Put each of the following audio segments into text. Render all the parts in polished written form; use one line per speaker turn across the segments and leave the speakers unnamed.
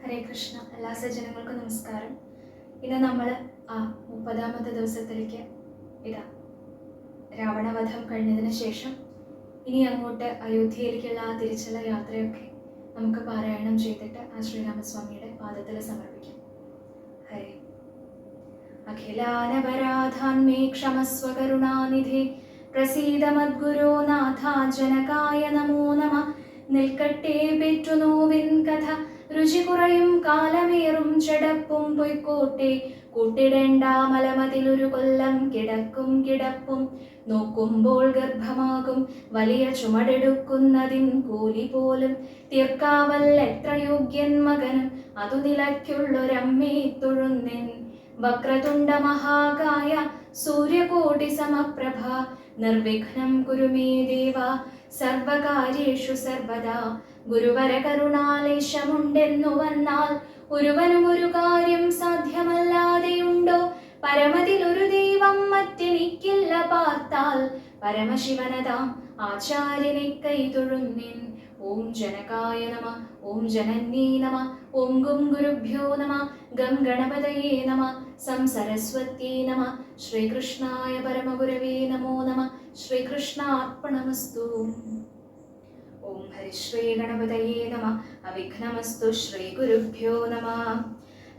ഹരേ കൃഷ്ണ. എല്ലാ സജ്ജനങ്ങൾക്കും നമസ്കാരം. ഇന്ന് നമ്മൾ 30ാമത്തെ ദിവസത്തിലേക്ക് രാവണവധം കഴിഞ്ഞതിന് ശേഷം ഇനി അങ്ങോട്ട് അയോധ്യയിലേക്കുള്ള തിരിച്ചുള്ള യാത്രയൊക്കെ നമുക്ക് പാരായണം ചെയ്തിട്ട് ശ്രീരാമസ്വാമിയുടെ പാദത്തിൽ സമർപ്പിക്കാം. ഹരേ. അഖിലാനപരാധാന്മേ ക്ഷമസ്വ കരുണാനിധേ പ്രസീദ മദ്ഗുരോ നാഥ ജനകായ നമോ നമ. നിൽക്കട്ടെ പെറ്റുനോവിൻ കഥ രുചി കുറയും കാലമേറും ചെടപ്പും പൊയ്ക്കോട്ടെ. കൂട്ടിടേണ്ട മലമതിലൊരു കൊല്ലം കിടക്കും കിടപ്പും. നോക്കുമ്പോൾ ഗർഭമാകും വലിയ ചുമടെടുക്കുന്നതിൻ കൂലി പോലും. തീർക്കാവൽ എത്ര യോഗ്യൻ മകനും അതു നിലയ്ക്കുള്ളൊരമ്മേ തൊഴുന്നിൻ. വക്രതുണ്ട മഹാകായ സൂര്യകോടി സമപ്രഭ നിർവിഘ്നം കുരു മേ ദേവ സർവകാര്യേഷു സർവദാ. ഗുരുവര കരുണാലേശമുണ്ടെന്നു വന്നാൽ ഒരുവനും ഒരു കാര്യം സാധ്യമല്ലാതെയുണ്ടോ. പരമതിലൊരു ദൈവം മറ്റെനിക്കില്ല പാർത്താൽ പരമശിവനതാം ആചാര്യനെ കൈതൊഴുന്നിൻ. ഓം ജനകായ നമ. ഓം ജനന്യേ നമ. ഓം ഗും ഗുരുഭ്യോ നമ. ഗം ഗണപതയേ നമ. സം സരസ്വത്യേ നമ. ശ്രീകൃഷ്ണായ പരമഗുരവേ നമോ നമ. ശ്രീകൃഷ്ണാർപ്പണമസ്തു. ഓം ഹരിശ്രീ ഗണപതയേ നമ. അവിഘ്നമസ്തു. ശ്രീ ഗുരുഭ്യോ നമ.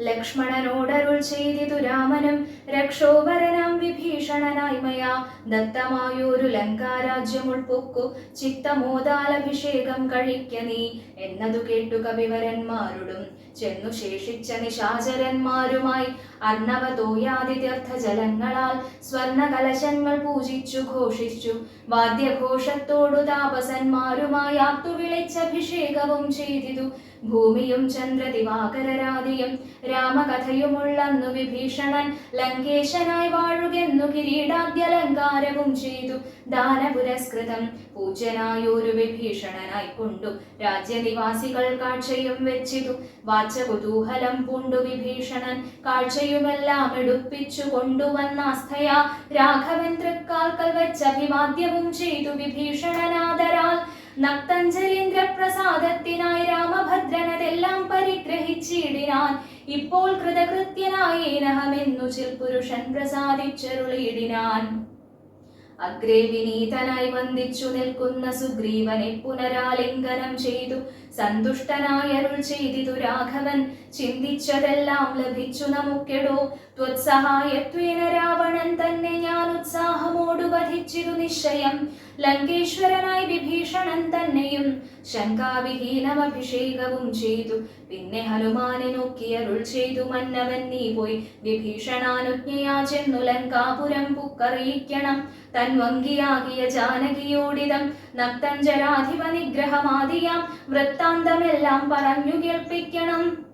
ലക്ഷ്മണനോടരുൾ ചെയ്തിതു രാമനും രക്ഷോവരനാം വിഭീഷണനായി മയാ ദത്തമായൊരു ലങ്കാരാജ്യം ഉൾപ്പൊക്കു ചിത്തമോദാലഭിഷേകം കഴിക്ക നീ എന്നതു കേട്ടു കവിവരന്മാരോടും ചെന്നു ശേഷിച്ച നിശാചരന്മാരുമായി അർണവതോയാദിത്യർത്ഥ ജലങ്ങളാൽ സ്വർണ കലശങ്ങൾ പൂജിച്ചു ഘോഷിച്ചു. വാദ്യഘോഷത്തോടു താപസന്മാരുമായി ആർത്തു വിളിച്ചഭിഷേകവും ചെയ്തിതു. ഭൂമിയും ചന്ദ്രദിവാകരരാദിയും രാമകഥയുമുള്ളന്നു വിഭീഷണൻ ലങ്കേശനായി വാഴുകെന്നു കിരീടാദ്യലങ്കാരവും ചെയ്തു. ദാനപുരസ്കൃതം പൂജ്യനായൊരു വിഭീഷണനായി കൊണ്ടു രാജ്യനിവാസികൾ കാഴ്ചയും വെച്ചിതു. വാചകുതൂഹലം പൂണ്ടു വിഭീഷണൻ കാഴ്ചയുമെല്ലാം എടുപ്പിച്ചു കൊണ്ടുവന്നാസ്ഥയാ രാഘവൻ തൃക്കാൽക്കൽ വെച്ചഭിവാദ്യവും ചെയ്തു. വിഭീഷണനാദരാൽ നക്തഞ്ജലീന്ദ്രപ്രസാദത്തിനായി രാമഭദ്രനതെല്ലാം പരിഗ്രഹിച്ചിടിനാൻ. ഇപ്പോൾ കൃതകൃത്യനായേനഹമെന്നു ചിൽ പുരുഷൻ പ്രസാദിച്ചരുളിയിടിനാൻ. അഗ്രേ വിനീതനായി വന്ദിച്ചു നിൽക്കുന്ന സുഗ്രീവനെ പുനരാലിംഗനം ചെയ്തു. സന്തുഷ്ടനായരുൾ ചെയ്തിതു രാഘവൻ ചിന്തിച്ചതെല്ലാം ലഭിച്ചു നമുക്കെടോ. ത്വത്സഹായത്വേന രാവണൻ തന്നെ ഞാൻ ഉത്സാഹമോടു വധിച്ചിതു നിശ്ചയം. ലങ്കേശ്വരനായി വിഭീഷണൻ തന്നെയും ശങ്കാവിഹീനമഭിഷേകവും ചെയ്തു. പിന്നെ ഹനുമാനെ നോക്കിയരുൾ ചെയ്തു മന്നവൻ നീ പോയി വിഭീഷണാനുജ്ഞയാ ചെന്നു ലങ്കാപുരം പുക്കറിയിക്കണം. തൻവങ്കിയാകിയ ജാനകിയോടിതം നക്തഞ്ജരാധിപ നിഗ്രഹമാദിയാം വൃത്താന്തമെല്ലാം പറഞ്ഞു കേൾപ്പിക്കണം.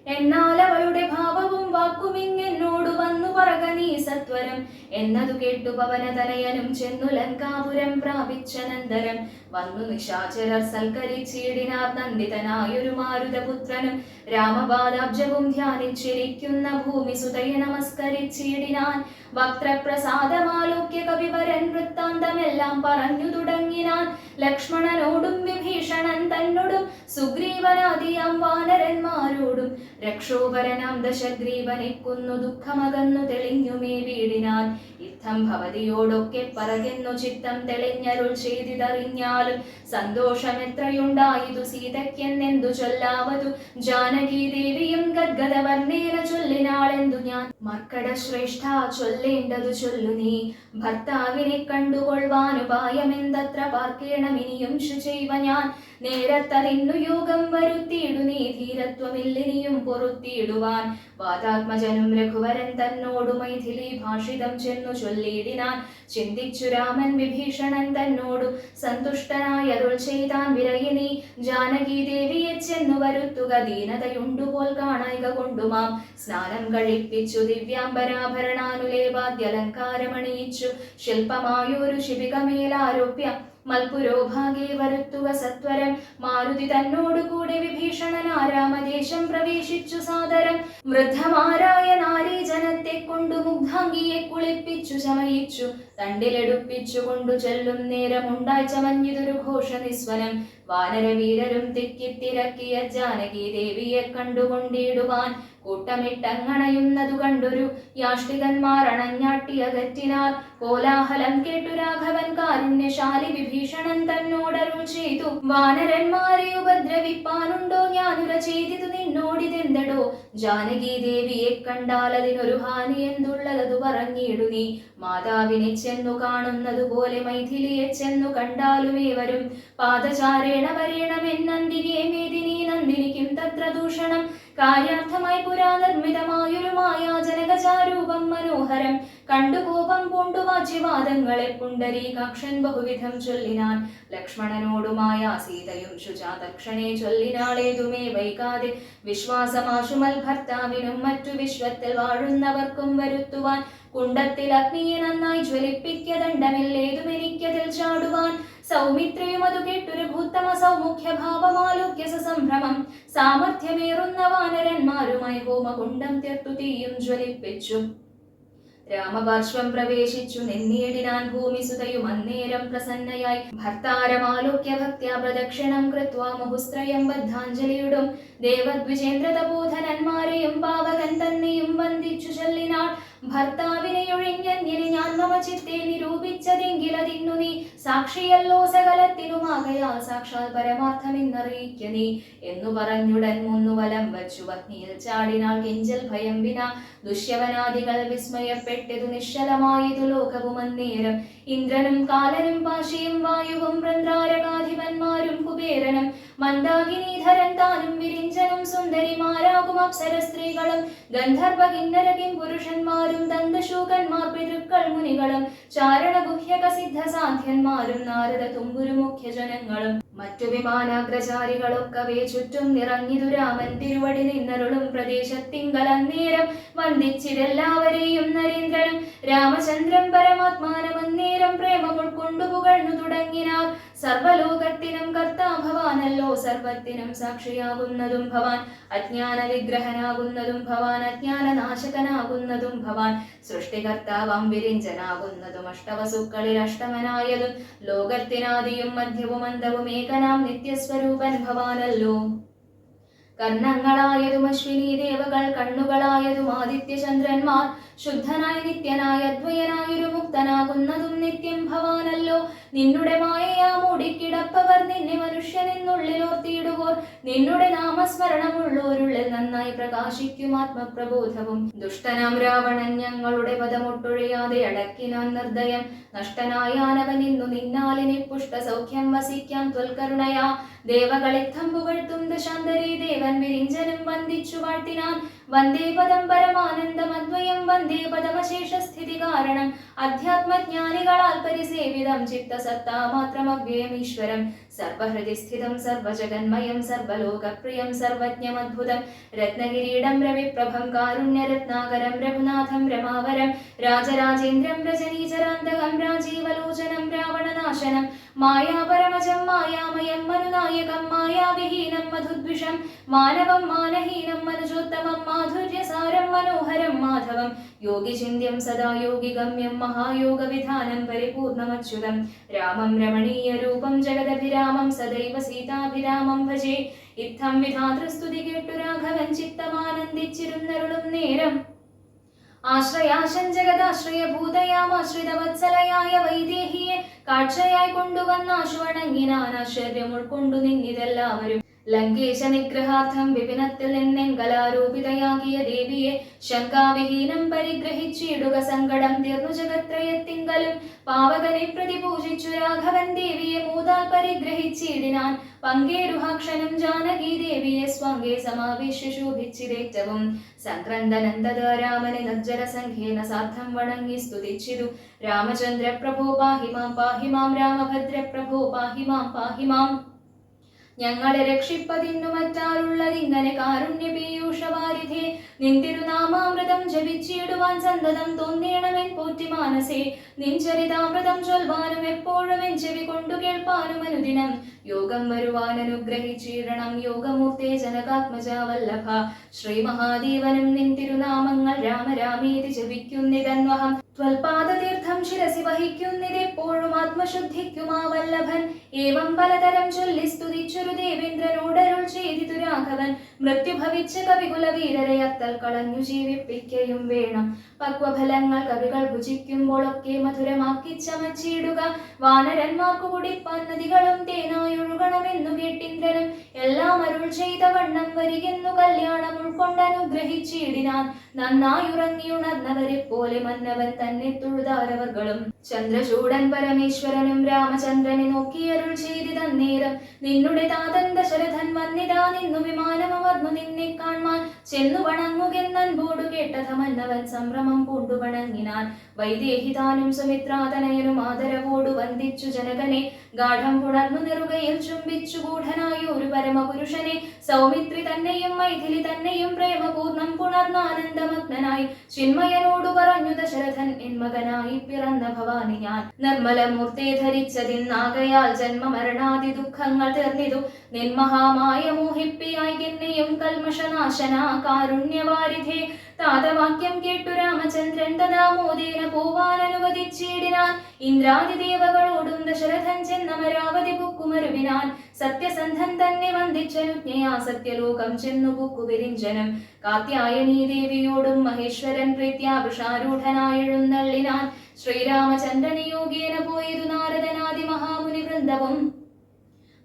എന്നാൽ അവളുടെ ഭാവവും വാക്കുമിങ്ങെന്നോടു വന്നു പറക നീ സത്വരം എന്നതു കേട്ടു പവനതനയനും ചെന്നു ലങ്കാപുരം പ്രാപിച്ചനന്തരം വന്നു നിശാചരർ സൽക്കരിച്ചിടിനാർ. നന്ദിതനായൊരു മാരുതപുത്രനും രാമപാദാബ്ജവും ധ്യാനിച്ചിരിക്കുന്ന ഭൂമി സുതയെ നമസ്കരിച്ചിടിനാൻ. വക്രപ്രസാദമാലോക്യ കവിവരൻ വൃത്താന്തമെല്ലാം പറഞ്ഞു തുടങ്ങിനാൻ. ലക്ഷ്മണനോടും വിഭീഷണൻ തന്നോടും സുഗ്രീവനാദിയാം വാനരന്മാരോടും രക്ഷോവരനാം ദശഗ്രീവനെ കൊന്നു ദുഃഖമകന്നു തെളിഞ്ഞുമേ വീടിനാൻ. യുദ്ധം ഭവതിയോടൊക്കെ പറകെന്നു ചിത്തം തെളിഞ്ഞരുൾ ചെയ്തിതറിഞ്ഞാലും സന്തോഷമെത്രയുണ്ടായതു സീതയ്ക്കെന്നെന്തു ചൊല്ലാവതു. ജാനകി ദേവിയും ഗദ്ഗദവർണ്ണേന ചൊല്ലിനാളെന്തു ഞാൻ മർക്കട ശ്രേഷ്ഠ ചൊല്ലേണ്ടതു ചൊല്ലു നീ. ഭർത്താവിനെ കണ്ടുകൊള്ളുവാനുപായമെന്തത്ര പാർക്കേണമിനിയും ശുചൈവ ഞാൻ. നേരത്തറിന്നു യോഗം വരുത്തിയിടു നീ ധീരത്വമില്ലിനിയും പൊറുത്തിയിടുവാൻ. വാതാത്മജനും രഘുവരൻ തന്നോടു മൈഥിലി ഭാഷിതം ചെന്നു ചൊല്ലിയിടിനാൻ. ചിന്തിച്ചു രാമൻ വിഭീഷണൻ തന്നോടു സന്തുഷ്ടനായരുൾ ചെയ്താൻ. വിരയിനി ജാനകി ദേവിയെ ചെന്നു വരുത്തുക ദീനതയുണ്ടുപോൽ കാണുക കൊണ്ടുമാം. സ്നാനം കഴിപ്പിച്ചു ദിവ്യാംബരാഭരണാനുലേപാദ്യലങ്കാരമണിയിച്ചു ശില്പമായൊരു ശിബികമേലാരോപ്യ മൽപുരോഭാഗേ വരുത്തുക സത്വരം. മാരുതി തന്നോടുകൂടെ വിഭീഷണനാ രാമദേശം പ്രവേശിച്ചു സാദരം. വൃദ്ധമാരായ നാരീജനത്തെ കൊണ്ടു മുഗ്ധാംഗിയെ കുളിപ്പിച്ചു ചമയിച്ചു തണ്ടിലെടുപ്പിച്ചു കൊണ്ടു ചെല്ലും നേരമുണ്ടായി ചമഞ്ഞിതൊരു ഘോഷ നിസ്വനം. വാനരവീരരും തിക്കിത്തിരക്കിയ ജാനകി ദേവിയെ കണ്ടുകൊണ്ടിടുവാൻ കൂട്ടമിട്ടങ്ങണയുന്നതു കണ്ടൊരു യാഷ്ടികന്മാർ അണഞ്ഞാട്ടിയകറ്റിനാർ. കോലാഹലം കേട്ടു രാഘവൻ കാരുണ്യശാലി വിഭീഷണൻ തന്നോടരുൾ ചെയ്തു, വാനരന്മാരെ ഉപദ്രവിപ്പാനുണ്ടോ? ഞാനുര ചെയ്തിതു നിന്നോടിതെന്തടോ? ജാനകി ദേവിയെ കണ്ടാൽ അതിനൊരു ഹാനി എന്തുള്ളതു പറഞ്ഞിടു നീ. മാതാവിനെ ചെന്നു കാണുന്നതുപോലെ മൈഥിലിയെ ചെന്നു കണ്ടാലുമേവരും പാദചാരേണ വരേണമെന്നന്തികേ മേദിനി നന്ദിനിക്കും തത്ര ദൂഷണം. കാര്യാർത്ഥമായി പുരാനിർമ്മിതമായൊരു മായാജനകചാരൂപം മനോഹരം കണ്ടു കോപം പൂണ്ടു വാജ്യവാദങ്ങളെ പുണ്ടരീകാക്ഷൻ ബഹുവിധം ചൊല്ലിനാൻ. ലക്ഷ്മണനോടുമായ സീതയും ശുചാതക്ഷണേ ചൊല്ലിനാളേതുമേ വൈകാതെ വിശ്വാസമാശുമൽ ഭർത്താവിനും മറ്റു വിശ്വത്തിൽ വാഴുന്നവർക്കും വരുത്തുവാൻ. കുണ്ടത്തിൽ അഗ്നിയെ നന്നായി ജ്വലിപ്പിക്ക ദണ്ഡമില്ലേതുമെനിക്കതിൽ ചാടുവാൻ. സൗമിത്രിയും അതു കേട്ടൊരു ഭൂത്തമ സൗമുഖ്യഭാവമാലോക്യ സസംഭ്രമം. സാമർഥ്യമേറുന്ന വാനരന്മാരുമായി ഹോമകുണ്ടം തീർത്തു തീയും ജ്വലിപ്പിച്ചു. രാമപാർശ്വം പ്രവേശിച്ചു നിന്നേടിനാൻ ഭൂമിസുതയും അന്നേരം പ്രസന്നയായി. ഭർത്താരമാലോക്യ ഭക്ത്യാ പ്രദക്ഷിണം കൃത്വാ മുഹുസ്ത്രയം ബദ്ധാഞ്ജലിയുടും. ദേവദ്വിജേന്ദ്ര തപോധനന്മാരെയും പാവകൻ തന്നെയും വന്ദിച്ചു ചൊല്ലിനാൾ. ഭർത്താവിനെയൊഴിഞ്ഞന്യനെ ഞാൻ മമ ചിത്തെ നിരൂപിച്ചതെങ്കിലതിന്നു നീ സാക്ഷിയല്ലോ സകലത്തിനുമാകയാൽ സാക്ഷാൽ പരമാർത്ഥമെന്നറിയിക്ക നീ എന്നു പറഞ്ഞുടൻ മുന്നുവലം വച്ചു അഗ്നിയിൽ ചാടിനാൾ. കെഞ്ചൽ ഭയം വിന ദുഷ്യവനാദികൾ വിസ്മയപ്പെട്ടതു നിശ്ചലമായതു ലോകവും അന്നേരം. ഇന്ദ്രനും കാലനും പാശിയും വായുവും വൃന്ദാരകാധിപന്മാരും കുബേരനും മന്ദാകിനീധരൻ താനും വിരിഞ്ചനും സുന്ദരിമാരാകും അപ്സര സ്ത്രീകളും ഗന്ധർവ കിന്നര കിം പുരുഷന്മാരും ദന്തശൂകന്മാർ പിതൃക്കൾ മുനികളും ചാരണഗുഹ്യക സിദ്ധ സാധ്യന്മാരും നാരദ തുമ്പുരു മുഖ്യജനങ്ങളും മറ്റു വിമാനാഗ്രചാരികളൊക്കവേ ചുറ്റും നിറഞ്ഞിതു രാമൻ തിരുവടി നിന്നരുളും പ്രദേശത്തിങ്കലന്നേരം. വന്ദിച്ചിരെല്ലാവരെയും നരേന്ദ്രനും രാമചന്ദ്രൻ പരമാത്മാനമന്നേരം പ്രേമ ഉൾക്കൊണ്ടു പുകഴ്ന്നു തുടങ്ങിനാർ. സർവലോകത്തിനും കർത്താ ഭവാനല്ലോ സർവത്തിനും സാക്ഷിയാകുന്നതും ഭവാൻ. അജ്ഞാന വിഗ്രഹനാകുന്നതും ഭവാൻ അജ്ഞാനനാശകനാകുന്നതും ഭവാൻ. സൃഷ്ടികർത്താവാം വിരിഞ്ചനാകുന്നതും അഷ്ടവസുക്കളിൽ അഷ്ടമനായതും ലോകത്തിനാദിയും മധ്യവും അന്തവും ഏകനാം നിത്യസ്വരൂപൻ ഭവാനല്ലോ. കർണങ്ങളായതും അശ്വിനി ദേവകൾ കണ്ണുകളായതും ആദിത്യചന്ദ്രന്മാർ ശുദ്ധനായി നിത്യനായ അദ്വയനായൊരു മുക്തനാകുന്നതും നിത്യം ഭവാനല്ലോ. നിന്നുടെ മായയാ മൂടിക്കിടപ്പവർ നിന്നെ മനുഷ്യനെന്നുള്ളിലോർത്തിയിടുവോർ. നിന്നുടെ നാമസ്മരണമുള്ളോരുള്ളിൽ നന്നായി പ്രകാശിക്കും ആത്മപ്രബോധവും. ദുഷ്ടനാം രാവണൻ ഞങ്ങളുടെ പദമൊട്ടൊഴിയാതെ അടക്കിനാൻ നിർദ്ദയം. നഷ്ടനായാനവൻ ഇന്നു നിന്നാലിനെ പുഷ്ടസൗഖ്യം വസിക്കാൻ ത്വൽകരുണയാ. ദേവകളിത്തം പുകഴ്ത്തും ദശാന്തരി ദേവൻ വിരിഞ്ചനും വന്ദിച്ചു വാഴ്ത്തിനാൻ. വന്ദേ പദം പരമാനന്ദമദ്വയം വന്ദേ പദമശേഷസ്ഥിതി കാരണം. അധ്യാത്മജ്ഞാനികളാൽ പരിസേവിതം ചിത്തസത്താ മാത്രമവ്യയമീശ്വരം. സർവഹൃദി സ്ഥിതം സർവജഗന്മയം സർവലോകപ്രിയം സർവജ്ഞമദ്ഭുതം. രത്നകിരീടം രവിപ്രഭം കാരുണ്യരത്നാകരം രഘുനാഥം രമാവരം. രാജരാജേന്ദ്രം രജനീചരാന്തകം രാജീവലോചനം രാവണനാശനം. മായാപരമജം മായാമയം മനുനായകം മായാവിഹീനം മധുദ്വിഷം. മാനവം മാനഹീനം മനുജോത്തമം മാധുര്യസാരം മനോഹരം മാധവം. യോഗിചിന്യം സദാ യോഗിഗമ്യം മഹായോഗവിധാനം പരിപൂർണമച്യുതം. രാമം രമണീയ രൂപം ജഗദഭിരാമം സദൈവ സീതാഭിരാമം ഭജേ. ഇത്തം വിധാതൃസ്തുതി കേട്ടു രാഘവൻ ചിത്തമാനന്ദിച്ചിരുന്നരുളും നേരം. ആശ്രയാശൻ ജഗദാശ്രയഭൂതയാമാശ്രിതവത്സലയായ വൈദേഹിയെ കാഴ്ചയായി കൊണ്ടുവന്നാശു വണങ്ങിനാൻ. ആശ്ചര്യം ഉൾക്കൊണ്ടു നിന്നിതെല്ലാവരും. ലങ്കേശ നിഗ്രഹാർത്ഥം വിപിനത്തിൽ നിന്നെങ്കലാരൂപിതയാകിയ ദേവിയെ ശങ്കാവിഹീനം പരിഗ്രഹിച്ചിടുക സങ്കടം തീർന്നു ജഗത്രയത്തിങ്കലും. പാവകനെ പ്രതിപൂജിച്ചു രാഘവൻ ദേവിയെ മൂതാൽ പരിഗ്രഹിച്ചിടിനാൻ. പങ്കേരുഹാക്ഷനും ജാനകി ദേവിയെ സ്വാംഗേ സമാവേശ്യ ശോഭിച്ചിതേറ്റവും. സംക്രന്ദനന്ദത രാമനെ നിർജ്ജരസംഖ്യേന സാർത്ഥം വണങ്ങി സ്തുതിച്ചിതു. രാമചന്ദ്ര പ്രഭോ പാഹിമാം പാഹിമാം രാമഭദ്ര പ്രഭോ പാഹിമാം പാഹിമാം. ഞങ്ങളെ രക്ഷിപ്പതിന്നു മറ്റാറുള്ളതിങ്ങനെ കാരുണ്യ പീയൂഷവാരിധേ. നിൻ തിരുനാമാമൃതം ജപിച്ചിടുവാൻ സന്തതം തോന്നേണമെൻ പോറ്റി മാനസേ. നിൻ ചരിതാമൃതം ചൊൽവാനും എപ്പോഴും എൻ ചെവി കൊണ്ടു കേൾപ്പാനും അനുദിനം യോഗം വരുവാൻ അനുഗ്രഹിച്ചിടണം. യോഗമൂർത്തേ ജനകാത്മജ വല്ലഭ ശ്രീ മഹാദേവനും നിൻ തിരുനാമങ്ങൾ രാമ രാമേതി ജപിക്കുന്നിതന്വഹം. ത്വൽപാദതീർത്ഥം ശിരസി വഹിക്കുന്നിതെപ്പോഴും ആത്മശുദ്ധിക്കുമാ വല്ലഭൻ. ഏവം പലതരം ചൊല്ലി സ്തുതിച്ചൊരു ദേവേന്ദ്രനോടരുൾ ചെയ്തിതു രാഘവൻ. മൃത്യു ഭവിച്ച കവികുല വീരരെ അത്തൽ കളഞ്ഞു ജീവിപ്പിക്കയും വേണം. പക്വഫലങ്ങൾ കവികൾ ഭുജിക്കുമ്പോഴൊക്കെ മധുരമാക്കി ചമച്ചിടുക. വാനരന്മാർക്കു കുടിപ്പാൻ നദികളും തേനായൊഴുകണമെന്നു കേട്ടിന്ദ്രനും എല്ലാം അരുൾ ചെയ്ത വണ്ണം വരികെന്നു കല്യാണം ഉൾക്കൊണ്ടനുഗ്രഹിച്ചിടിനാൻ. നന്നായുറങ്ങിയുണർന്നവരെ പോലെ മന്നവൻ തന്നെ തൊഴുതാരവർകളും. ചന്ദ്രചൂടൻ പരമേശ്വരനും രാമചന്ദ്രനെ നോക്കിയരുൾ ചെയ്തിതന്നേരം നിന്നുടെ താതൻ ദശരഥൻ വന്നിതാ നിന്നു വിമാനമർന്നു നിന്നെ കാൺമാൻ. ചെന്നു വണങ്ങുകെന്നൻപോടു കേട്ടത മന്നവൻ സംഭ്രമം പൂണ്ടു വണങ്ങിനാൻ. വൈദേഹിതാനും സുമിത്രാതനയനും ആദരവോടു വന്ദിച്ചു ജനകനെ. ഗാഠം പുണർന്നു നെറുകയിൽ ചുംബിച്ചു ഗൂഢനായ ഒരു പരമപുരുഷനെ. സൗമിത്രി തന്നെയും മൈഥിലി തന്നെയും പ്രേമപൂർണം പുണർന്നാനന്ദമഗ്നനായി ചിന്മയനോടു പറഞ്ഞു ദശരഥൻ എൻ മകനായി പിറന്ന ഭവാനി ഞാൻ. നിർമ്മലമൂർത്തെ ധരിച്ചതിന്നാകയാൽ ജന്മമരണാദി ദുഃഖങ്ങൾ തീർന്നിതു. നിൻ മഹാമായ മോഹിപ്പിയായി എന്നെയും കൽമഷനാശന കാരുണ്യവാരിധേ. താതവാക്യം കേട്ടു രാമചന്ദ്രൻ തഥാ മോദേന പോവാൻ അനുവദിച്ചിടിനാൻ. ഇന്ദ്രാദിദേവകളോടും ദശരഥൻ ചെന്നമരാവതി പുക്കുമരുവിനാൻ. സത്യസന്ധൻ തന്നെ വന്ദിച്ചനുജ്ഞയാ സത്യലോകം ചെന്നു പുക്കു വിരിഞ്ചനം. കാത്യായനീ ദേവിയോടും മഹേശ്വരൻ പ്രീത്യാ വൃഷാരൂഢനായെഴുന്നള്ളിനാൻ. ശ്രീരാമചന്ദ്രന് യോഗേന പോയതു നാരദനാദി മഹാമുനി വൃന്ദവും.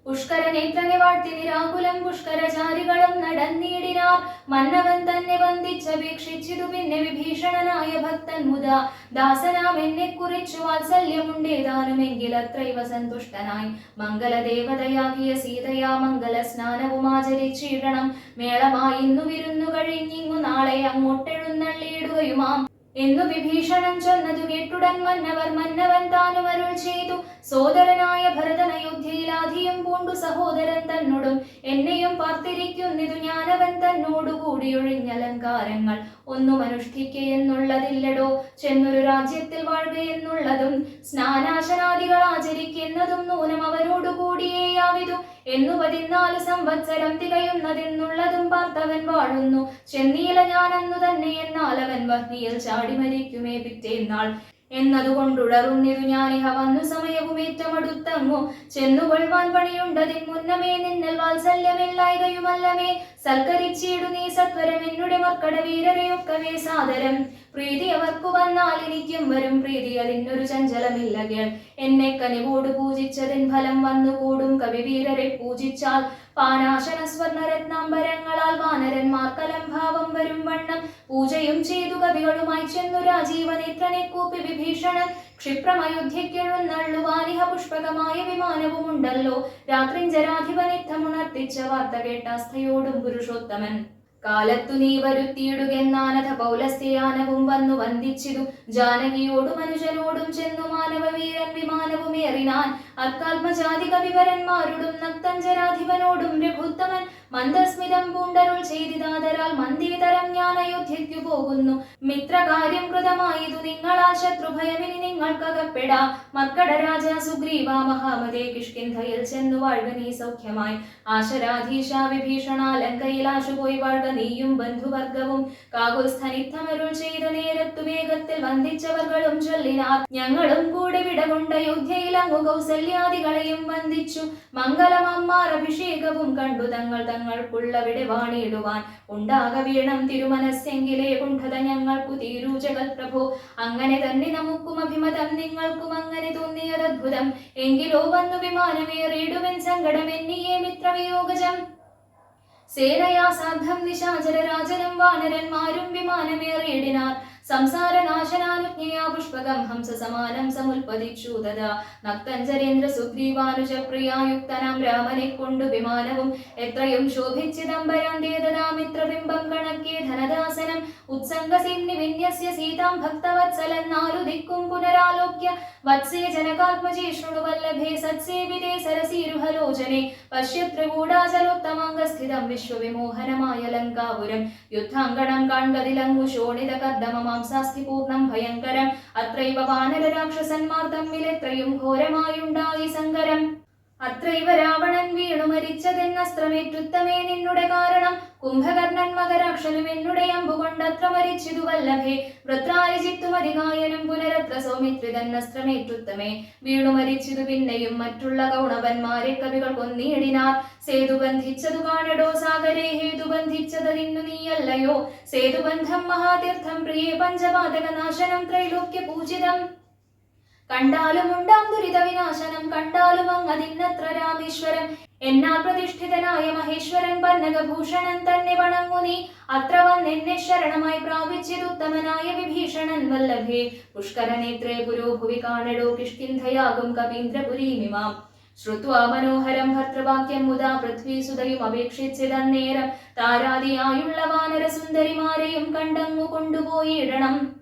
പുഷ്കരനേത്രനെ വാഴ്ത്തി നിരാകുലം പുഷ്കരചാരികളും നടന്നിടിനാർ. മന്നവൻ തന്നെ വന്ദിച്ചപേക്ഷിച്ചിതു പിന്നെ വിഭീഷണനായ ഭക്തൻ മുതാ. ദാസനാം എന്നെ കുറിച്ചു വാത്സല്യമുണ്ടേതാനുമെങ്കിൽ അത്രൈവ സന്തുഷ്ടനായി മംഗലദേവതയാകിയ സീതയാ മംഗല സ്നാനവുമാചരിച്ചിടണം. മേളമായി ഇന്നു വിരുന്നു കഴിഞ്ഞിങ്ങു നാളെ അങ്ങോട്ടെഴുന്നള്ളിയിടുകയുമാം എന്നു വിഭീഷണൻ ചൊന്നതു കേട്ടുടൻ മന്നവൻ താനും അരുൾ ചെയ്തു. സോദരനായ ഭരതൻ അയോധ്യയിലാധിയും പൂണ്ടു സഹോദരൻ തന്നോടും എന്നെയും പാർത്തിരിക്കുന്നിതു ഞാനവൻ തന്നോടു കൂടിയൊഴിഞ്ഞലങ്കാരങ്ങൾ ഒന്നും അനുഷ്ഠിക്കയെന്നുള്ളതില്ലടോ. ചെന്നൊരു രാജ്യത്തിൽ വാഴുകയെന്നുള്ളതും സ്നാനാശനാദികൾ ആചരിക്കുന്നതും നൂനം അവനോടു കൂടിയേയാവിതു. എന്നു 14 സംവത്സരം തികയുന്നതെന്നുള്ളതും പാർത്തവൻ വാഴുന്നു. ചെന്നീല ഞാൻ അന്നു തന്നെ എന്നാൽ അവൻ വഹ്നിയിൽ ചാടി മരിക്കുമേ പിറ്റേന്നാൾ എന്നതുകൊണ്ടുടറുന്നിതു ഞാനിഹ വന്നു സമയവുമേറ്റമടുത്തങ്ങു. ചെന്നുകൊള്ളുവാൻ പണിയുണ്ടതിൻ മുന്നമേ നിന്നൽ വാത്സല്യമില്ലായ്കയുമല്ലമേ. സൽക്കരിച്ചിടു നീ സത്വരം എന്നുടെ മർക്കട വീരരെയൊക്കവേ സാദരം. പ്രീതി അവർക്കു വന്നാൽ എനിക്കും വരും പ്രീതി അതിനൊരു ചഞ്ചലമില്ല കേൾ. എന്നെ കനിവോട് പൂജിച്ചതിൻ ഫലം വന്നുകൂടും കവിവീരരെ പൂജിച്ചാൽ. പാനാശന സ്വർണരത്നാംബരങ്ങളാൽ വാനരന്മാർക്കലംഭാവം വരും വണ്ണം പൂജയും ചെയ്തു കവികളുമായി ചെന്നു രാജീവനേത്രനെ കൂപ്പി വിഭീഷണൻ. ക്ഷിപ്രമയോധ്യക്കെഴുന്നള്ളുവാനിഹ പുഷ്പകമായ വിമാനവുമുണ്ടല്ലോ. രാത്രിഞ്ചരാധിപനിത്തമുണർത്തിച്ച വാർത്ത കേട്ടാസ്ഥയോടും പുരുഷോത്തമൻ. കാലത്തു നീ വരുത്തിയിടുകെന്നാനഥ പൗലസ്ത്യാനവും വന്നു വന്ദിച്ചിതു. ജാനകിയോടും മനുജനോടും ചെന്നു മാനവവീരൻ വിമാനവുമേറിനാൻ. അക്കാത്മജാതി കവിവരന്മാരോടും നക്തഞ്ചരാധിപനോടും രഘുത്തമൻ മന്ദസ്മിതം പൂണ്ടരുൾ ചെയ്തിതാതരാൽ മന്ദിതരം ഞാൻ അയോധ്യയ്ക്കു പോകുന്നു. മിത്രകാര്യം കൃതമായതു നിങ്ങളാൽ ശത്രുഭയമിനി നിങ്ങൾക്കകപ്പെടാ. മർക്കട രാജ സുഗ്രീവ മഹാമതേ കിഷ്കിന്ധയിൽ ചെന്നു വാഴ്ക നീ സൗഖ്യമായി. ആശരാധീശ വിഭീഷണ ലങ്കയിലാശു പോയി വാഴ്ക നീയും ബന്ധുവർഗവും. കാകുൽസ്ഥനിത്തമരുൾ ചെയ്ത നേരത്തു വേഗത്തിൽ വന്ദിച്ചവർകളും ചൊല്ലിനാർ. ഞങ്ങളും കൂടെ വിടകൊണ്ട അയോധ്യയിലങ്ങു കൗസല്യാദികളെയും വന്ദിച്ചു. മംഗളമമ്മാർ അഭിഷേകവും കണ്ടു തങ്ങൾക്കുള്ളവിടെ വാണിടുവാൻ. ഉണ്ടാക വീണം തിരുമനസ്സെങ്കിലേ കുണ്ഠത ഞങ്ങൾക്കു തീരൂ ജഗത് പ്രഭോ. അങ്ങനെ തന്നെ നമുക്കും അഭിമതം നിങ്ങൾക്കും അങ്ങനെ തോന്നിയതദ്ഭുതം. എങ്കിലോ വന്നു വിമാനമേറിയിടുവൻ സങ്കടം എന്നിയേ മിത്രവിയോഗജം. സേനയാ സാർദ്ധം നിശാചര രാജനും വാനരന്മാരും വിമാനമേറിയിടിനാർ. സംസാരനാശനാനുജ്ഞയാ പുഷ്പകം ഹംസ സമാനം സമുൽപ്പതിച്ചു തഥാ നക്തഞ്ചരേന്ദ്ര സുഗ്രീവാനുജപ്രിയായുക്തനാം രാമനെ കൊണ്ടു വിമാനവും എത്രയും ശോഭിച്ചിദംബരാന്തേതദാമിത്രബിംബം കണക്കേ ധനദാസനം ഉത്സംഗസിംനി വിന്യസ്യ സീതാം ഭക്തവത്സലൻ നാലു ദിക്കും പുനരാലോക്യ വത്സേ ജനകാത്മജേ ശൃണുവല്ലഭേ സത്സേവിതേ സരസീരുഹലോചനെ പശ്യത്രികൂടാചലോത്തമാംഗസ്ഥിതം വിശ്വവിമോഹനമായ ലങ്കാപുരം യുദ്ധാങ്കണം കാൺകതിലങ്ങു ശോണിത കർദ്ദമമാംസാസ്തി പൂർണ്ണം ഭയങ്കരം അത്രൈവ വാനരരാക്ഷസന്മാർ തമ്മിലെത്രയും ഘോരമായുണ്ടായി സങ്കരം അത്രൈവ രാവണൻ വീണു മരിച്ചതെന്നസ്ത്രമേറ്റുത്തമേ നിന്നുടെ കാരണം കുംഭകർണൻ മകരാക്ഷനും എന്നുടെ അമ്പുകൊണ്ടത്ര മരിച്ചിതു വല്ലഭേ വൃത്രാരിജിത്തുമതികായനും പുനരത്ര സൗമിത്രിതന്നസ്ത്രമേറ്റുത്തമേ വീണു മരിച്ചിതു പിന്നെയും മറ്റുള്ള കൗണവന്മാരെ കവികൾ കൊന്നിയിടിനാർ സേതുബന്ധിച്ചതു കാണടോ സാഗരേ ഹേതുബന്ധിച്ചതിന്നു നീയല്ലയോ സേതുബന്ധം മഹാതീർത്ഥം പ്രിയേ പഞ്ചപാതക നാശനം ത്രൈലോക്യ പൂജിതം കണ്ടാലും ഉണ്ടാം ദുരിത വിനാശനം കണ്ടാലും അങ്ങതിന്നത്ര രാമേശ്വരം എന്നാൽ പ്രതിഷ്ഠിതനായ മഹേശ്വരൻ പന്നകഭൂഷണൻ തന്നെ വണങ്ങു നീ അത്ര വന്നെന്നെ ശരണമായി പ്രാപിച്ചിതുത്തമനായ വിഭീഷണൻ വല്ലഭേ പുഷ്കരനേത്രേ പുരോഭുവി കാണടോ കിഷ്കിന്ധയാകും കവീന്ദ്രപുരീമിമാം ശ്രുത്വാ മനോഹരം ഭർത്തൃവാക്യം മുതാ പൃഥ്വീസുതയും അപേക്ഷിച്ചിതന്നേരം താരാദിയായുള്ള വാനരസുന്ദരിമാരെയും കണ്ടങ്ങു കൊണ്ടുപോയിടണം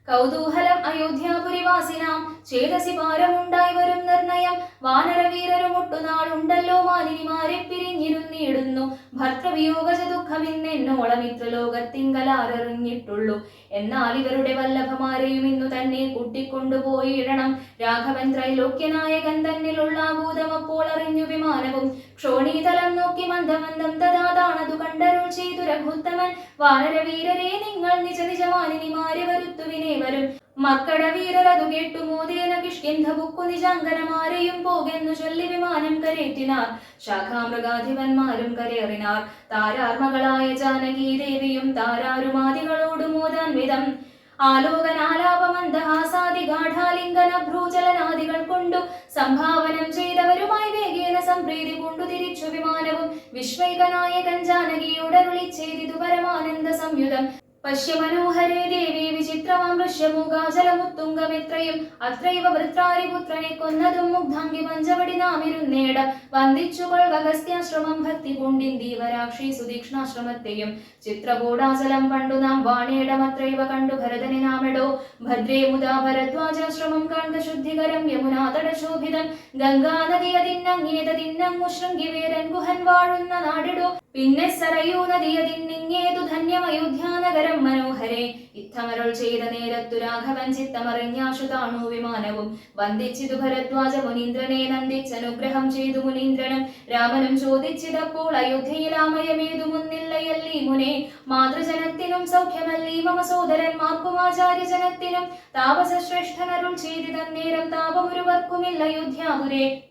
കൗതൂഹലം അയോധ്യാപുരിവാസിനാം ചേതസി പാരമുണ്ടായി വരും നിർണയം വാനരവീരരും ഒട്ടുനാളുണ്ടല്ലോ മാലിനിമാരെ പിരിഞ്ഞിരുന്നിടുന്നു ഭർത്തൃവിയോഗജ ദുഃഖമിന്നെന്നോളം ഇത്രലോകത്തിങ്കലാററിഞ്ഞിട്ടുള്ളൂ എന്നാൽ ഇവരുടെ വല്ലഭമാരെയും ഇന്നു തന്നെ കൂട്ടിക്കൊണ്ടുപോയിടണം രാഘവൻ ത്രൈലോക്യനായകൻ തന്നിലുള്ള ഭൂതം അപ്പോൾ അറിഞ്ഞു വിമാനവും ക്ഷോണീതലം നോക്കി മന്ദമന്ദം തഥാതാണതു കണ്ടരുൾ ചെയ്തു രഘുത്തമൻ വാനരവീരരെ നിങ്ങൾ നിജ നിജ മാലിനിമാരെ വരുത്തുവിനെ വരും മക്കട വീരരതു കേട്ടു മോദേന കിഷ്കിന്ധ ബുക്കു നിജാങ്കനമാരെയും പോകെന്നു ചൊല്ലി വിമാനം കരേറ്റിനാർ ശാഖാമൃഗാധിപന്മാരും കരേറിനാർ താരാർമകളായ ജാനകീ ദേവിയും താരാരുമാദികളോട് മോദാൻവിധം ആലോകനാലാപമന്ദഹാസാദി ഗാഠാലിംഗന ഭ്രൂചലനാദികൾ കൊണ്ടു സംഭാവനം ചെയ്തവരുമായി വേഗേന സംപ്രീതി കൊണ്ടു തിരിച്ചു വിമാനവും വിശ്വൈകനായകൻ ജാനകിയോടരുളി ചെയ്തിതു പരമാനന്ദ സംയുതം പശ്യ മനോഹരേ ദേവി വിചിത്രമാം ഋഷ്യമുഖാചലമുത്തുംഗമെത്രയും അത്രൈവ വൃത്രാരിപുത്രനെ കൊന്നതും മുഗ്ധാംഗി പഞ്ചവടി നാമിരുന്നേട വന്ദിച്ചുകൊള്ളുക അഗസ്ത്യാശ്രമം ഭക്തി പൂണ്ടിന്ദീവരാക്ഷി സുദീക്ഷ്ണാശ്രമത്തെയും ചിത്രകൂടാചലം പണ്ടു നാം വാണേടമത്രൈവ കണ്ടു ഭരതനെ നാമെടോ ഭദ്രേ മുതാ ഭരദ്വാജാശ്രമം കാൺക ശുദ്ധികരം യമുനാതടശോഭിതം ഗംഗാനദിയതിന്നങ്ങേതതിന്നങ്ങു ശൃംഗിവേരൻ ഗുഹൻ വാഴുന്ന നാടിടോ പിന്നെ സരയൂ നദിയതിന്നിങ്ങേതു ധന്യമയോധ്യാനഗരം മനോഹരേ ഇത്തമരുൾ ചെയ്ത നേരത്തു രാഘവൻ ചിത്തമറിഞ്ഞാശു താണു വിമാനവും വന്ദിച്ചിതു ഭരദ്വാജ മുനീന്ദ്രനെ നന്ദിച്ചനുഗ്രഹം ചെയ്തു മുനീന്ദ്രനും രാമനും ചോദിച്ചിതപ്പോൾ അയോധ്യയിലാമയമേതു മുന്നില്ലയല്ലീ മുനെ മാതൃജനത്തിനും സൗഖ്യമല്ലീ മമ സോദരന്മാർക്കും ആചാര്യജനത്തിനും താപസശ്രേഷ്ഠനരുൾ ചെയ്തിതന്നേരം താപമൊരുവർക്കുമില്ല അയോധ്യാപുരേ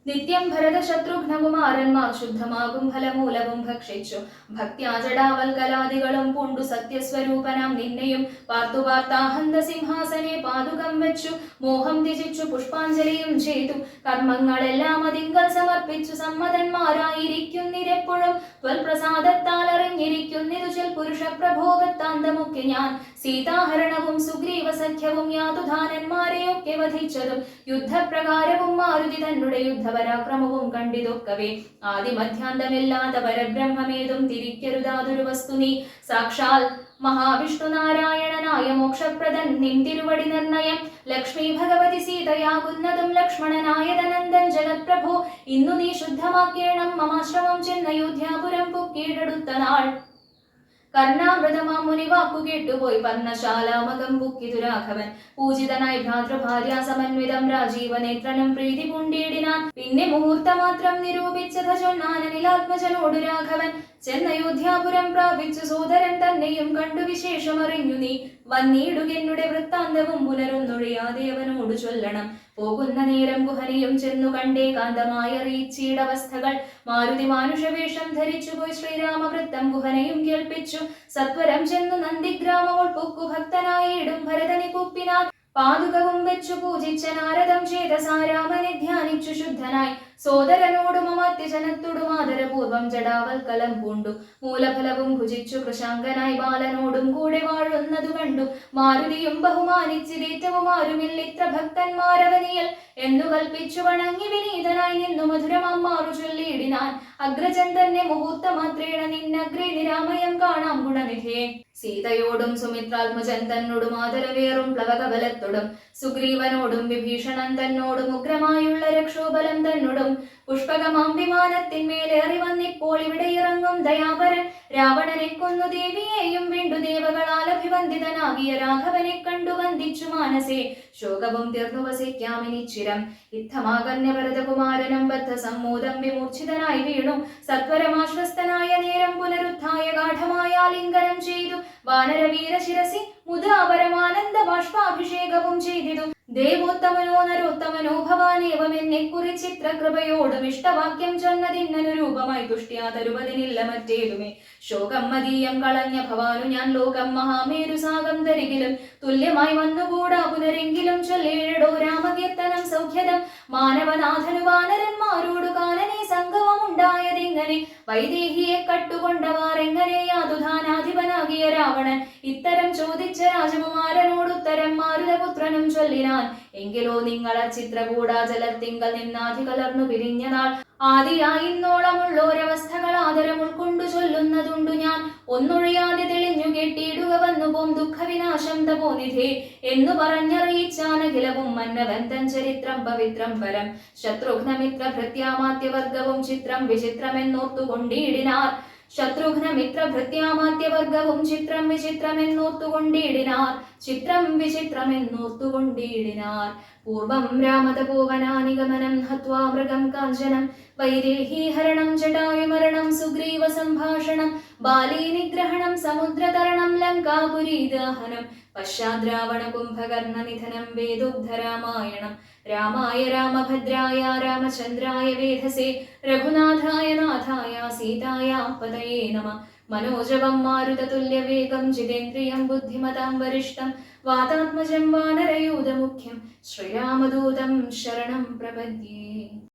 നിത്യം ഭരത ശത്രുഘ്നകുമാരന്മാർ ശുദ്ധമാകും ഫലമൂലവും ഭക്ഷിച്ചു ഭക്ത്യാജടാവൽകലാദികളും പൂണ്ടു സത്യസ്വരൂപനാം നിന്നെയും പാർത്തു പാർത്താഹന്ത സിംഹാസനെ പാതുകം വെച്ചു മോഹം ത്യജിച്ചു പുഷ്പാഞ്ജലിയും ചെയ്തു കർമ്മങ്ങളെല്ലാം അതിങ്കൽ സമർപ്പിച്ചു സമ്മതന്മാരായിരിക്കുന്നിരെപ്പോഴും ത്വൽപ്രസാദത്താൽ അറിഞ്ഞിരിക്കുന്നിതു ചെൽ പുരുഷ പ്രഭോഗത്താന്തമൊക്കെ ഞാൻ സീതാഹരണവും സുഗ്രീവ സഖ്യവും യാതുധാനന്മാരെയൊക്കെ വധിച്ചതും യുദ്ധപ്രകാരവും മാരുതി തന്നുടെ യുദ്ധപരാക്രമവും കണ്ടിതൊക്കവേ ആദിമധ്യാന്തമില്ലാത്ത പരബ്രഹ്മമേതും തിരിക്കരുതാതൊരു വസ്തു നീ സാക്ഷാൽ മഹാവിഷ്ണു നാരായണനായ മോക്ഷപ്രദൻ നിൻ തിരുവടി നിർണയം ലക്ഷ്മി ഭഗവതി സീതയാകുന്നതും ലക്ഷ്മണനായ ധനന്ദൻ ജഗത്പ്രഭു ഇന്നു നീ ശുദ്ധമാക്കേണം മമാശ്രമം ചെന്നയോധ്യാപുരം പൊക്കീടെടുത്ത നാൾ കർണാമൃതമാ മുനി വാക്കു കേട്ടുപോയി പർണശാലാമകം പുക്കിതു രാഘവൻ പൂജിതനായി ഭ്രാതൃഭാര്യ സമന്വിതം രാജീവനേത്രനും പ്രീതി പൂണ്ടിയിടിനാൻ പിന്നെ മുഹൂർത്തമാത്രം നിരൂപിച്ചത ചൊന്നാനനിലാത്മജനോടു രാഘവൻ ചെന്നയോധ്യാപുരം പ്രാപിച്ചു സോദരൻ തന്നെയും കണ്ടു വിശേഷമറിഞ്ഞു നീ വന്നിടുകെന്നുടെ വൃത്താന്തവും പുനരൊന്നൊഴിയാതെ അവനോടു ചൊല്ലണം പോകുന്ന നേരം ഗുഹനിയും ചെന്നു കണ്ടേ കാന്തമായ അറിയിച്ചീടവസ്ഥകൾ മാരുതി മാനുഷവേഷം ധരിച്ചുപോയി ശ്രീരാമവൃത്തം ഗുഹനയും കേൾപ്പിച്ചു സത്വരം ചെന്നു നന്ദിഗ്രാമങ്ങൾ പൊക്കു ഭക്തനായിടും ഭരതനി കൂപ്പിനാൻ പാതുകവും വെച്ചു പൂജിച്ച നാരദം ചേതസാരാമനെ ധ്യാനി മാനിച്ചു ശുദ്ധനായി സോദരനോടും അമത്യജനത്തോടും ആദരപൂർവം ജടാവൽക്കലം പൂണ്ടു മൂലഫലവും ഭുജിച്ചു കൃശാങ്കനായി ബാലനോടും കൂടെ വാഴുന്നതു കണ്ടു മാരുതിയും ബഹുമാനിച്ചിതേറ്റവും ആരുമില്ലിത്ര ഭക്തന്മാരവനിയൽ എന്നു കൽപ്പിച്ചു വണങ്ങി വിനീതനായി നിന്നു മധുരമാറു ചൊല്ലിയിടിനാൻ അഗ്രജൻ തന്നെ മുഹൂർത്തമാത്രേണ നിന്നഗ്രേ നിരാമയം കാണാം ഗുണനിധേ സീതയോടും സുമിത്രാത്മജൻ തന്നോടും ആദരവേറും പ്ലവകബലത്തോടും സുഗ്രീവനോടും വിഭീഷണൻ തന്നോടും ഉഗ്രമായുള്ള രക്ഷോബലം തന്നോടും പുഷ്പകമാം വിമാനത്തിന്മേലേറി വന്നിപ്പോൾ ഇവിടെ ഇറങ്ങും ദയാപരൻ രാവണനെ കൊന്നു ദേവിയെയും വീണ്ടു ദേവകളാൽ അഭിവന്ദിതനാകിയ രാഘവനെ കണ്ടു വന്ദിച്ചു മാനസേ ശോകവും തീർന്നു വസിക്കാമിനിച്ചിരം യുദ്ധമാകന്യ ഭരതകുമാരനം ബദ്ധ സമ്മോദം വിമൂർച്ഛിതനായി വീണു സത്വരമാശ്വസ്തനായ നേരം പുനരുദ്ധായ ഗാഠമായ ലിംഗനം ചെയ്തു വാനരവീര ശിരസി മുദാപരമാനന്ദ ബാഷ്പാഭിഷേകവും ചെയ്തിതു ദേവോത്തമനോ നരോത്തമനോ ഭവാനേവമെന്നെ കുറിച്ചിത്ര കൃപയോടും ഇഷ്ടവാക്യം ചൊന്നതിന്നനുരൂപമായി തുഷ്ട്യാ തരുവതിനില്ല മറ്റേതുമേ ശോകം മതീയം കളഞ്ഞ ഭവാനു ഞാൻ ലോകം മഹാമേരു സാഗം തരികിലും തുല്യമായി വന്നുകൂടാ പുനരെങ്കിലും ചൊല്ലേഴടോ രാമകീർത്തനം സൗഖ്യതം മാനവനാഥനു വാനരന്മാരോടു കാനനെ സംഗമം ഉണ്ടായതിങ്ങനെ വൈദേഹിയെ കട്ടുകൊണ്ടവാറെങ്ങനെ യാതുധാനാധിപനാകിയ രാവണൻ ഇത്തരം ചോദിച്ച രാജകുമാരനോടുത്തരം മാരുതപുത്രനും ചൊല്ലിനാൻ എങ്കിലോ നിങ്ങൾ ചിത്രകൂടാ ജലത്തിങ്കൽ നിന്നാധി കലർന്നു പിരിഞ്ഞ നാൾ ആദിയായിന്നോളമുള്ളോരവസ്ഥകൾ ആദരം ഉൾക്കൊണ്ടു ചൊല്ലുന്നതുണ്ടു ഞാൻ ഒന്നൊഴിയാതെ തെളിഞ്ഞു കെട്ടിയിടുക വന്നു പോം ദുഃഖവിനാശം തപോനിധേ എന്നു പറഞ്ഞറിയിച്ചാനഖിലവും മന്നവൻ തൻ ചരിത്രം പവിത്രം പരം ശത്രുഘ്നമിത്ര ഭൃത്യാമാത്യവർഗവും ചിത്രം വിചിത്രമെന്നോർത്തുകൊണ്ടിടിനാർ ശത്രുഘ്നമിത്ര ഭൃത്യാമാത്യവർഗവും ചിത്രം വിചിത്രമെന്നോർത്തുകൊണ്ടിടിനാർ ചിത്രം വിചിത്രമെന്നോർത്തുകൊണ്ടിടിനാർ പൂർവം രാമതപോവനാനിഗമനം ഹത്വാ മൃഗം കാഞ്ചനം വൈദേഹീഹരണം ജടായുമരണം സുഗ്രീവ സംഭാഷണം ബാലീനിഗ്രഹണം സമുദ്രതരണം ലങ്കാപുരീദാഹനം പശ്ചാദ്രാവണ കുംഭകർണ നിധനം വേദോഗ്ധരാമായണം രാമായ രാമഭദ്രായ രാമചന്ദ്രായ വേധസേ രഘുനാഥായ നാഥായ സീതായ പതയേ നമഃ മനോജവം മാരുതതുല്യവേഗം ജിതേന്ദ്രിയം ബുദ്ധിമതാം വരിഷ്ഠം വാതാത്മജം വാനരയൂഥമുഖ്യം ശ്രീരാമദൂതം ശരണം പ്രപദ്യേ.